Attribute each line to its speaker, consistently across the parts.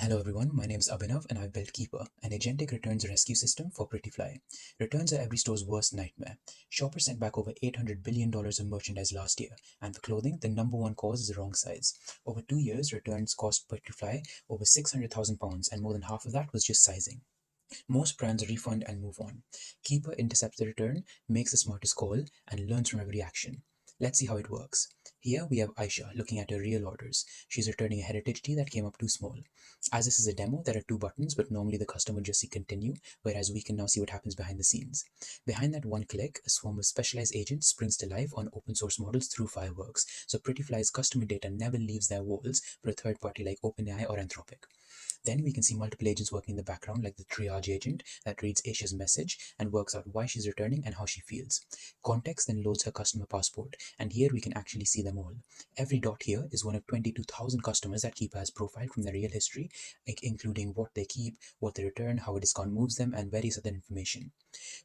Speaker 1: Hello everyone, my name is Abhinav and I've built Keeper, an agentic returns rescue system for Prettyfly. Returns are every store's worst nightmare. Shoppers sent back over $800 billion of merchandise last year, and for clothing, the number one cause is the wrong size. Over 2 years, returns cost Prettyfly over £600,000, and more than half of that was just sizing. Most brands refund and move on. Keeper intercepts the return, makes the smartest call, and learns from every action. Let's see how it works. Here we have Aisha looking at her real orders. She's returning a heritage tea that came up too small. As this is a demo, there are two buttons, but normally the customer just see continue, whereas we can now see what happens behind the scenes. Behind that one click, a swarm of specialized agents springs to life on open source models through Fireworks, so Prettyfly's customer data never leaves their walls for a third party like OpenAI or Anthropic. Then we can see multiple agents working in the background, like the triage agent that reads Asia's message and works out why she's returning and how she feels. Context then loads her customer passport, and here we can actually see them all. Every dot here is one of 22,000 customers that Keeper has profiled from their real history, including what they keep, what they return, how a discount moves them, and various other information.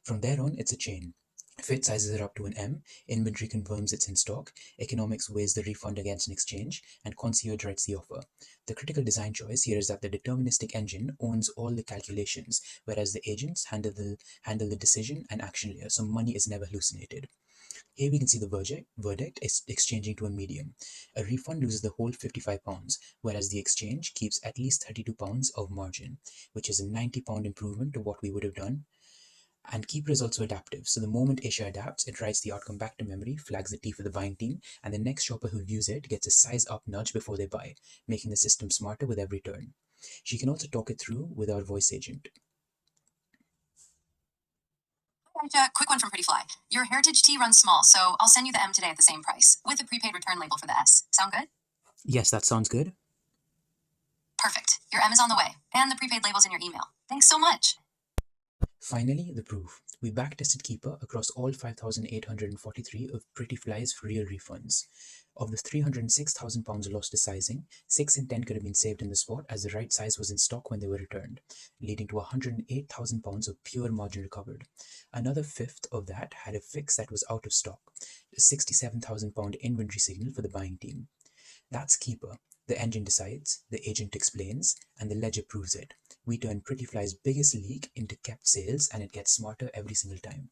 Speaker 1: From there on, it's a chain. Fit sizes it up to an M, inventory confirms it's in stock, economics weighs the refund against an exchange, and concierge writes the offer. The critical design choice here is that the deterministic engine owns all the calculations, whereas the agents handle the decision and action layer, so money is never hallucinated. Here we can see the verdict is exchanging to a medium. A refund loses the whole £55, whereas the exchange keeps at least £32 of margin, which is a £90 improvement to what we would have done. And Keeper is also adaptive, so the moment Asia adapts, it writes the outcome back to memory, flags the T for the buying team, and the next shopper who views it gets a size up nudge before they buy, making the system smarter with every turn. She can also talk it through with our voice agent.
Speaker 2: Quick one from Prettyfly. Your heritage tea runs small, so I'll send you the M today at the same price, with a prepaid return label for the S. Sound good?
Speaker 1: Yes, that sounds good.
Speaker 2: Perfect. Your M is on the way, and the prepaid label's in your email. Thanks so much.
Speaker 1: Finally, the proof. We backtested Keeper across all 5,843 of Prettyfly's real refunds. Of the £306,000 lost to sizing, 6 in 10 could have been saved in the spot as the right size was in stock when they were returned, leading to £108,000 of pure margin recovered. Another fifth of that had a fix that was out of stock, a £67,000 inventory signal for the buying team. That's Keeper. The engine decides, the agent explains, and the ledger proves it. We turn Prettyfly's biggest leak into kept sales, and it gets smarter every single time.